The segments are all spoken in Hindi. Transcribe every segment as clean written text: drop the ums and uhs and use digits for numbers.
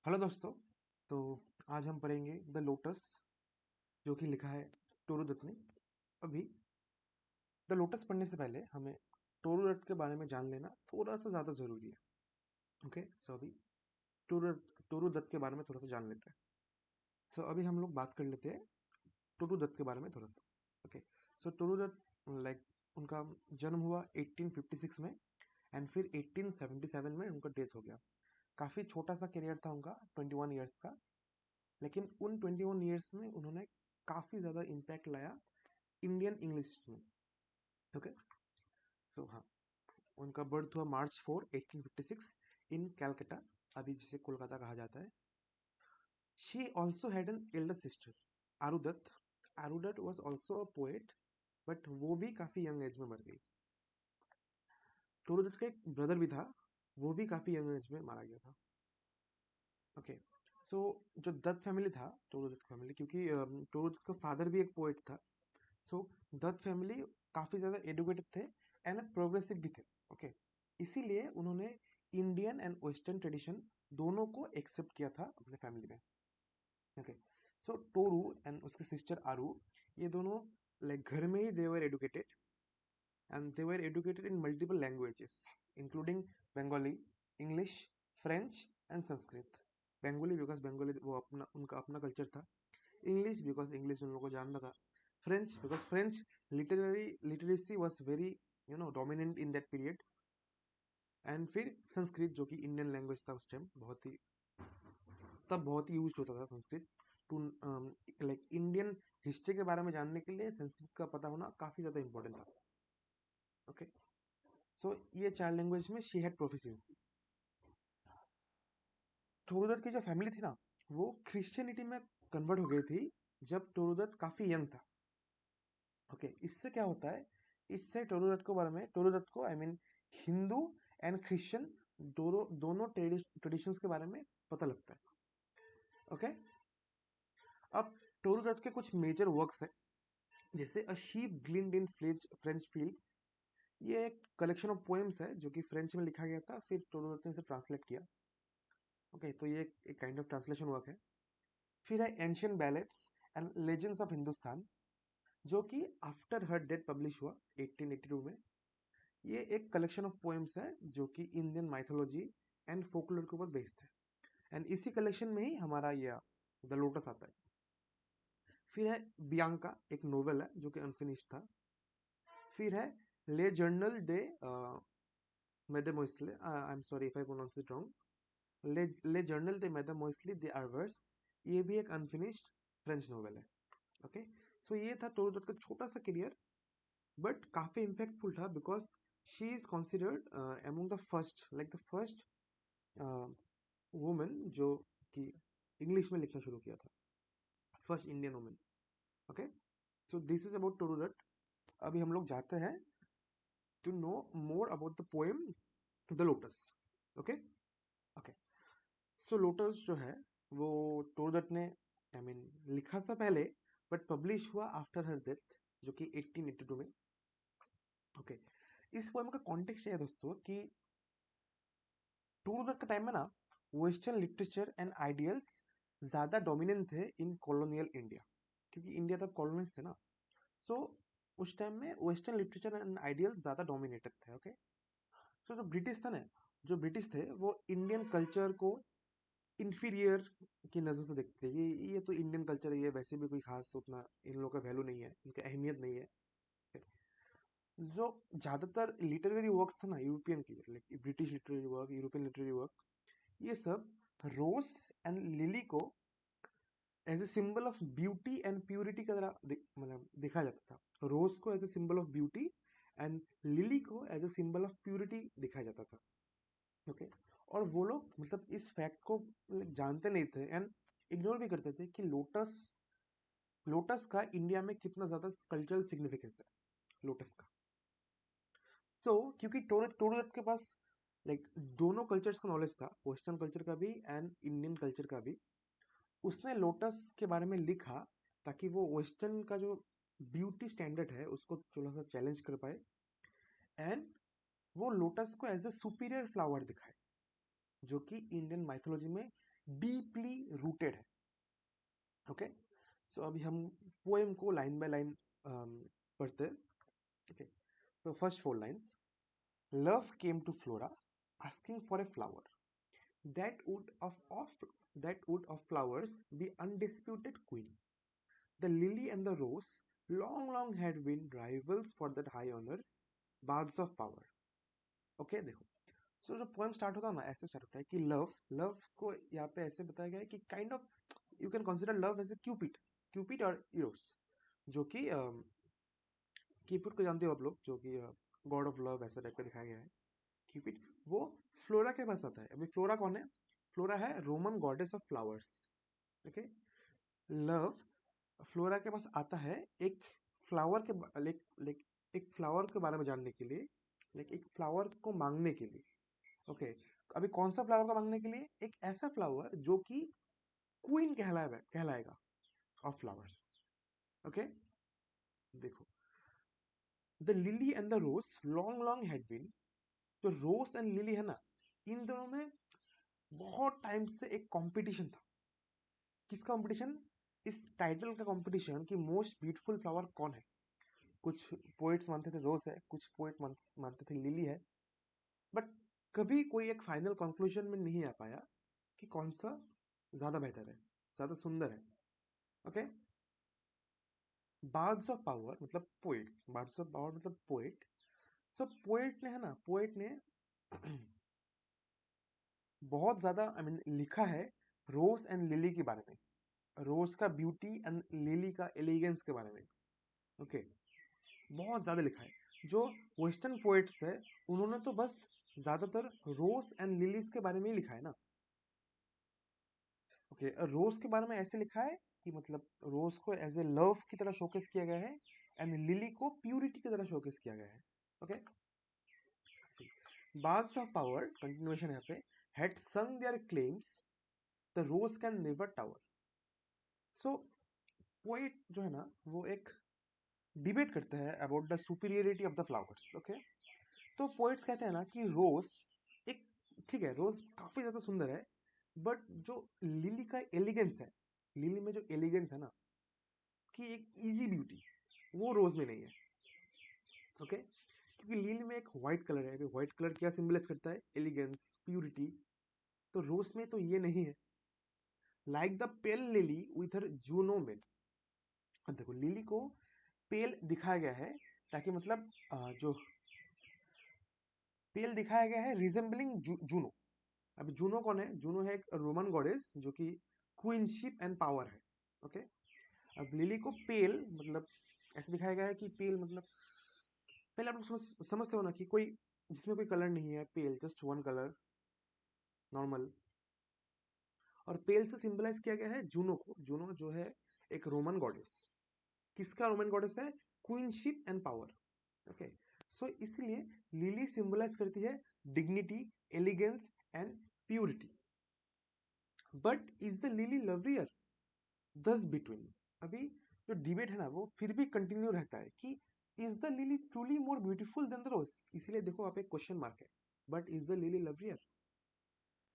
हेलो दोस्तों। तो आज हम पढ़ेंगे द लोटस, जो कि लिखा है टोरू दत्त ने। अभी द लोटस पढ़ने से पहले हमें टोरू दत्त के बारे में जान लेना थोड़ा सा ज़्यादा ज़रूरी है। ओके, सो अभी टोरू दत्त के बारे में थोड़ा सा जान लेते हैं। सो अभी हम लोग बात कर लेते हैं टोरू दत्त के बारे में थोड़ा सा। Okay, so Toru Dutt, like, उनका जन्म हुआ 1856 में एंड फिर 1877 में उनका डेथ हो गया। काफ़ी छोटा सा करियर था उनका, 21 ईयर्स का। लेकिन उन 21 ईयर्स में उन्होंने काफ़ी ज़्यादा इम्पैक्ट लाया इंडियन इंग्लिश में। ओके, सो हाँ, उनका बर्थ हुआ मार्च 4, 1856 इन कैलकाटा, अभी जिसे कोलकाता कहा जाता है। She also had an elder sister, Aru Dutt. Aru Dutt was also a poet, but वो भी काफ़ी यंग एज में मर गई। टोरूदत्त का एक ब्रदर भी था, वो भी काफ़ी यंग एज में मारा गया था। ओके, सो जो दत्त फैमिली था, टोरूदत्त फैमिली, क्योंकि टोरूदत्त का फादर भी एक पोएट था। सो दत्त फैमिली काफ़ी ज़्यादा एडुकेटेड थे एंड प्रोग्रेसिव भी थे। ओके, इसीलिए उन्होंने इंडियन एंड वेस्टर्न ट्रेडिशन दोनों को एक्सेप्ट किया था अपने फैमिली में। ओके, सो टोरू एंड उसकी सिस्टर आरू, ये दोनों लाइक घर में ही they were educated and they were educated in multiple languages including Bengali, English, French and Sanskrit. Bengali because Bengali वो अपना उनका अपना कल्चर था। इंग्लिश बिकॉज इंग्लिश उन लोगों को जानना था। French because French literacy was very dominant in that period. And फिर संस्कृत, जो कि इंडियन लैंग्वेज था उस टाइम, बहुत ही यूज होता था Sanskrit too, like, Indian history के बारे में जानने के लिए संस्कृत का पता होना काफ़ी ज़्यादा इंपॉर्टेंट था। ओके, सो ये चार लैंग्वेज में शी हैड प्रोफिशिएंसी। टोरूदत्त की जो फैमिली थी ना, वो क्रिश्चियनिटी में कन्वर्ट हो गई थी जब टोरूदत्त काफ़ी यंग था। ओके, इससे क्या होता है, इससे टोरूदत्त को, I mean, Hindu and Christian दोनों दोनों ट्रेडिशंस के बारे में पता लगता है। ओके, अब टोरूदत्त के कुछ मेजर वर्क्स हैं, जैसे a sheep ग्लिम्ड in French fields. ये एक कलेक्शन ऑफ पोएम्स है जो कि फ्रेंच में लिखा गया था, फिर टोरूदत्त ने इसे ट्रांसलेट किया। ओके, तो ये एक काइंड ऑफ ट्रांसलेशन वर्क है। फिर है ancient ballets and legends of Hindustan, जो कि आफ्टर हर डेथ पब्लिश हुआ 1882 में। ये एक कलेक्शन ऑफ पोएम्स है जो कि इंडियन माइथोलॉजी एंड फोकलोर के ऊपर बेस्ड है। एंड इसी कलेक्शन में ही हमारा ये द लोटस आता है। फिर है बियांका, एक नोवेल है जो कि अनफिनिश्ड था। फिर है Le Journal de Mademoiselle, I am sorry if I pronounce it wrong, Le Journal de Mademoiselle de Arvers. ये भी एक अनफिनिश्ड फ्रेंच नोवेल है। ओके, सो ये था टोरूदत्त का छोटा सा करियर, बट काफी इम्पैक्टफुल था because she is considered among the first, like the first women जो कि इंग्लिश में लिखना शुरू किया था, first Indian women. Okay, so this is about Toru Dutt. अभी हम लोग जाते हैं to know more about the poem the lotus. Okay, okay, so lotus जो है वो टोरू दत्त ने, आई मीन, लिखा था पहले, बट पब्लिश हुआ आफ्टर हर डेथ, जो कि 1882 में। ओके, इस पोएम का कॉन्टेक्स्ट ये है दोस्तों कि टोरू दत्त के टाइम में ना वेस्टर्न लिटरेचर एंड आइडियल्स ज्यादा डोमिनेंट थे इन कॉलोनियल इंडिया, क्योंकि इंडिया तब कॉलोनीज थे ना। सो उस टाइम में वेस्टर्न लिटरेचर एंड आइडियल्स ज्यादा डोमिनेटेड थे। ओके, सो जो ब्रिटिश था ना, जो ब्रिटिश थे वो इंडियन कल्चर को इंफीरियर की नज़र से देखते थे। ये तो इंडियन कल्चर है, ये वैसे भी कोई खास उतना इन लोगों का वैल्यू नहीं है, इनकी अहमियत नहीं है। जो ज़्यादातर लिटरेरी वर्क्स था ना यूरोपियन की, like British literary work, European literary work, ये सब रोज एंड लिली को as a symbol of beauty and purity की तरह मतलब देखा जाता था। रोज को as a symbol of beauty and lily को as a symbol of purity दिखाया जाता था। ओके, और वो लोग मतलब इस फैक्ट को जानते नहीं थे एंड इग्नोर भी करते थे कि लोटस लोटस का इंडिया में कितना ज्यादा कल्चरल सिग्निफिकेंस है, लोटस का। क्योंकि टोरू के पास लाइक दोनों कल्चर्स का नॉलेज था, वेस्टर्न कल्चर का भी एंड इंडियन कल्चर का भी। उसने लोटस के बारे में लिखा ताकि वो वेस्टर्न का जो ब्यूटी स्टैंडर्ड है उसको थोड़ा सा चैलेंज कर पाए एंड वो लोटस को एज ए सुपीरियर फ्लावर दिखाए, जो कि इंडियन माइथोलॉजी में डीपली रूटेड है। ओके, सो अभी हम पोएम को लाइन बाय लाइन पढ़ते हैं। ओके, तो first 4 lines. Love came to Flora asking for a flower that would of flowers be undisputed queen. The lily and the rose long had been rivals for that high honor, baths of power. Okay, देखो, सो जो पोएम स्टार्ट होता है ना, ऐसे स्टार्ट होता है कि लव लव को यहाँ पे ऐसे बताया गया है कि kind of you can consider love as a Cupid, Cupid और इरोस, जो कि क्यूपिड को जानते हो आप लोग, जो कि गॉड ऑफ लव ऐसा टाइप का दिखाया गया है। क्यूपिड वो फ्लोरा के पास आता है। अभी फ्लोरा कौन है? फ्लोरा है Roman goddess of flowers. Okay, love flora के पास आता है एक फ्लावर के एक फ्लावर के बारे में जानने के लिए, एक फ्लावर को मांगने के लिए। ओके, अभी कौन सा फ्लावर को मांगने के लिए? एक ऐसा फ्लावर जो कि क्वीन कहलाएगा ऑफ फ्लावर्स। ओके, देखो, the lily and the rose long had been, जो रोज एंड लिली है ना, इन दोनों में बहुत टाइम से एक कंपटीशन था। किसका कंपटीशन? इस टाइटल का कंपटीशन कि मोस्ट ब्यूटीफुल फ्लावर कौन है। कुछ पोएट्स मानते थे रोज है, कुछ पोएट मानते थे लिली है, बट कभी कोई एक फाइनल कंक्लूजन में नहीं आ पाया कि कौन सा ज्यादा बेहतर है, ज्यादा सुंदर है। ओके, बार्ड्स ऑफ पावर मतलब पोएट, बार्ड्स ऑफ पावर मतलब पोएट। सो पोएट ने है ना, पोएट ने बहुत ज्यादा लिखा है रोज एंड लिली के बारे में, रोज का ब्यूटी एंड लिली का एलिगेंस के बारे में। ओके, बहुत ज्यादा लिखा है। जो वेस्टर्न पोएट्स है उन्होंने तो बस ज्यादातर रोज एंड लिलीज के बारे में ही लिखा है ना। ओके, रोज के बारे में ऐसे लिखा है कि मतलब रोज को एज ए लव की तरह शोकेस किया गया है एंड लिली को प्यूरिटी की तरह शोकेस किया गया है। Okay, birds of power continuation यहाँ पे had sung their claims the rose can never tower. So poet जो है ना वो एक डिबेट करते हैं about the superiority of the flowers. Okay, तो पोएट्स कहते हैं ना कि रोज एक, ठीक है, रोज काफी ज्यादा सुंदर है, बट जो लिली का एलिगेंस है, लिली में जो एलिगेंस है ना, कि एक इजी ब्यूटी, वो रोज में नहीं है। ओके, क्योंकि लिली में एक व्हाइट कलर है। व्हाइट कलर क्या सिंबलाइज करता है? Elegance, purity. तो रोज में तो ये नहीं है। Like the pale lily with her Juno made. अब देखो, लिली को पेल दिखाया गया है ताकि मतलब जो पेल दिखाया गया है रिजेंबलिंग जूनो। अब जूनो कौन है? जूनो है एक रोमन गॉडेस जो कि क्वीनशिप एंड पावर है। ओके, अब लिली को पेल मतलब ऐसे दिखाया गया है कि पेल मतलब, पहले आप लोग समझते हो ना कि कोई जिसमें कोई कलर नहीं है, पेल जस्ट वन कलर, नॉर्मल। और पेल से सिंबलाइज किया गया है जूनो को। जूनो जो है एक रोमन गॉडेस। किसका रोमन गॉडेस है? Queenship and power. Okay, so इसलिए लिली सिंबलाइज करती है dignity, elegance and purity. But is the lily lovelier thus between? अभी जो डिबेट है ना वो फिर भी कंटिन्यू रहता है कि is the lily truly more beautiful than the rose? इसीलिए देखो आप एक क्वेश्चन मार्क है, but is the lily lovelier?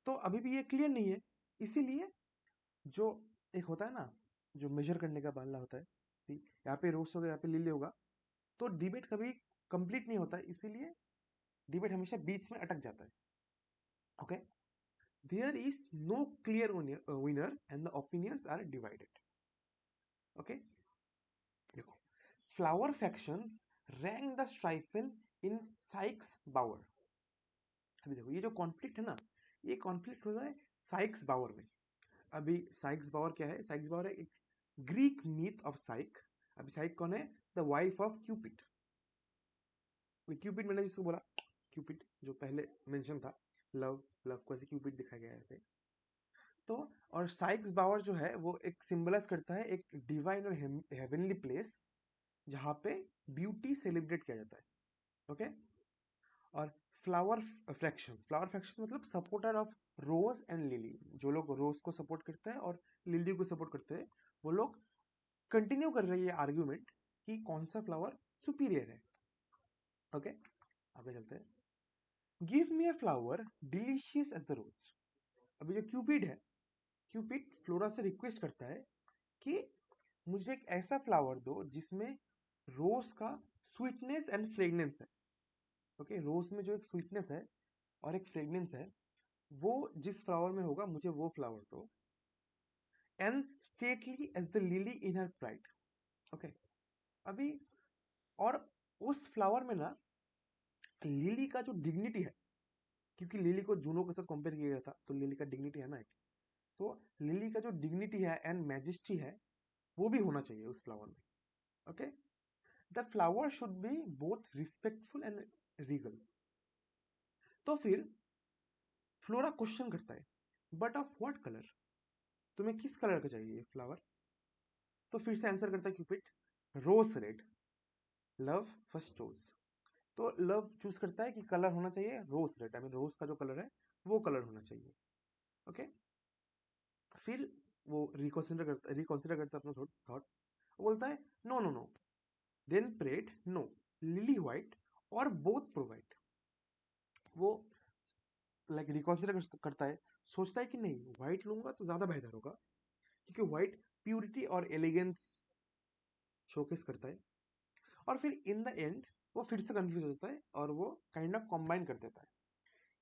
तो अभी भी ये क्लियर नहीं है। इसीलिए जो एक होता है ना, जो मेजर करने का बाला होता है, यहाँ पे रोज होगा, यहाँ पे लिली होगा, तो डिबेट कभी कंप्लीट नहीं होता है। इसीलिए डिबेट हमेशा बीच में अटक जाता है। Okay, there is no clear winner and the opinions are divided. Okay, देखो, flower factions rank the strife in साइक्स बावर। अभी देखो, ये जो कॉन्फ्लिक्ट है ना, ये कॉन्फ्लिक्ट हो जाए साइक्स बावर में। अभी साइक्स बावर क्या है? साइक्स बावर है एक ग्रीक मीथ ऑफ साइक। अभी साइक कौन है? The wife of Cupid. Cupid मैंने जिसको बोला, क्यूपिड जो पहले मेंशन था, लव, लव को ऐसे क्यूपिड दिखाया गया है। तो और साइक्स बावर जो है वो एक सिंबलाइज करता है एक डिवाइन और हेवनली प्लेस जहाँ पे ब्यूटी सेलिब्रेट किया जाता है। ओके, और फ्लावर फ्रैक्शंस मतलब supporter of rose and lily. जो लोग रोज को सपोर्ट करते हैं और लिली को सपोर्ट करते हैं, वो लोग कंटिन्यू कर रही है आर्ग्यूमेंट कि कौन सा फ्लावर सुपीरियर है। ओके, आगे चलते हैं। Give me a flower delicious as the rose. अभी जो क्यूपिड है क्यूपिड फ्लोरा से रिक्वेस्ट करता है कि मुझे एक ऐसा फ्लावर दो जिसमें रोज का स्वीटनेस एंड फ्रेगनेंस है। ओके, रोज में जो एक स्वीटनेस है और एक फ्रेगनेंस है, वो जिस फ्लावर में होगा मुझे वो फ्लावर दो। And stately as the lily in her pride. Okay, अभी और उस फ्लावर में ना लिली का जो डिग्निटी है, क्योंकि लिली को जूनो के साथ कंपेयर किया गया था, तो लिली का डिग्निटी है ना एक, तो लिली का जो डिग्निटी है एंड मैजेस्टी है वो भी होना चाहिए उस फ्लावर में। Okay, the flower should be both respectful and Regal. तो फिर फ्लोरा क्वेश्चन करता है, बट ऑफ व्हाट कलर, तुम्हें किस कलर का चाहिए ये फ्लावर? तो फिर से आंसर करता है क्यूपिड, रोज रेड। लव फर्स्ट चूज, तो लव चूज करता है कि कलर होना चाहिए रोज रेड, आई मीन रोज का जो कलर है वो कलर होना चाहिए। ओके, फिर वो रिकॉन्सिडर करता है अपना थॉट, बोलता है no no no, then prayed no, lily white और बोथ प्रोवाइड। वो लाइक रिकॉन्सिडर करता है, सोचता है कि नहीं व्हाइट लूंगा तो ज्यादा बेहतर होगा, क्योंकि व्हाइट प्यूरिटी और एलिगेंस शोकेस करता है। और फिर इन द एंड वो फिर से कंफ्यूज होता है और वो काइंड ऑफ कंबाइन कर देता है।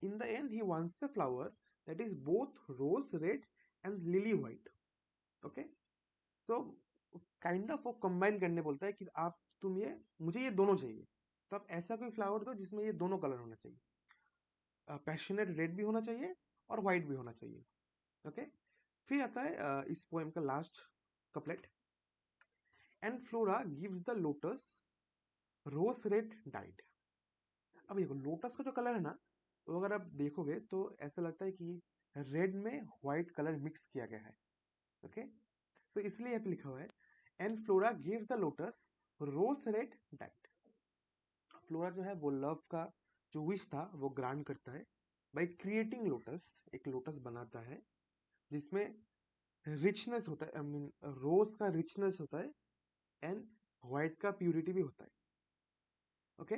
In the end he wants a flower that is both rose red and lily white. Okay, तो काइंड ऑफ वो कंबाइन करने बोलता है कि आप तुम ये मुझे ये दोनों चाहिए, तो आप ऐसा कोई फ्लावर दो जिसमें ये दोनों कलर होना चाहिए, पैशनेट रेड भी होना चाहिए और व्हाइट भी होना चाहिए। ओके, फिर आता है इस पोएम का last couplet, and Flora gives the lotus rose red dyed. अब देखो लोटस का जो कलर है ना, तो अगर आप देखोगे तो ऐसा लगता है कि रेड में व्हाइट कलर मिक्स किया गया है। ओके, तो इसलिए यहाँ पे लिखा हुआ है, and Flora give the lotus rose red dyed. Flora जो है वो लव का जो विश था वो ग्रांट करता है बाय क्रिएटिंग लोटस, एक लोटस बनाता है जिसमें रिचनेस होता है, आई मीन रोज का रिचनेस होता है एंड व्हाइट का प्यूरिटी भी होता है। Okay,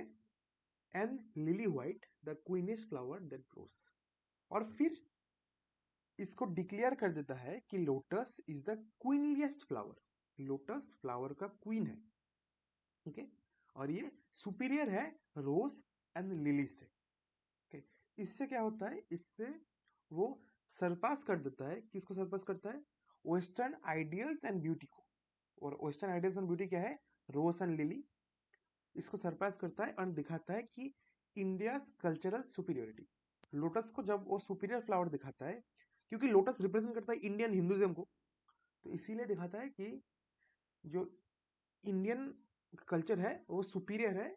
and lily white the queenish flower that grows. और फिर इसको डिक्लेयर कर देता है कि lotus is the queenliest flower, lotus flower का क्वीन है। ओके, और ये सुपीरियर है रोज एंड लिली से। ओके, इससे क्या होता है, इससे वो सरपास कर देता है, किसको सरपास करता है, वेस्टर्न आइडियल्स एंड ब्यूटी को। और वेस्टर्न आइडियल्स एंड ब्यूटी क्या है, रोज एंड लिली, इसको सरपास करता है और दिखाता है कि इंडिया कल्चरल सुपीरियोरिटी। लोटस को जब वो सुपीरियर फ्लावर दिखाता है, क्योंकि लोटस रिप्रेजेंट करता है इंडियन हिंदुइज्म को, तो इसीलिए दिखाता है कि जो इंडियन कल्चर है वो सुपीरियर है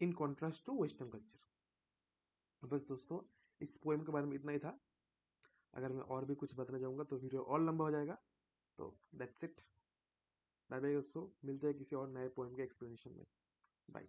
in contrast to western culture. बस दोस्तों, इस पोएम के बारे में इतना ही था। अगर मैं और भी कुछ बताना चाहूँगा तो वीडियो और लंबा हो जाएगा। तो दैट्स इट, बाय बाय दोस्तों, मिलते हैं किसी और नए पोएम के एक्सप्लेनेशन में। बाय।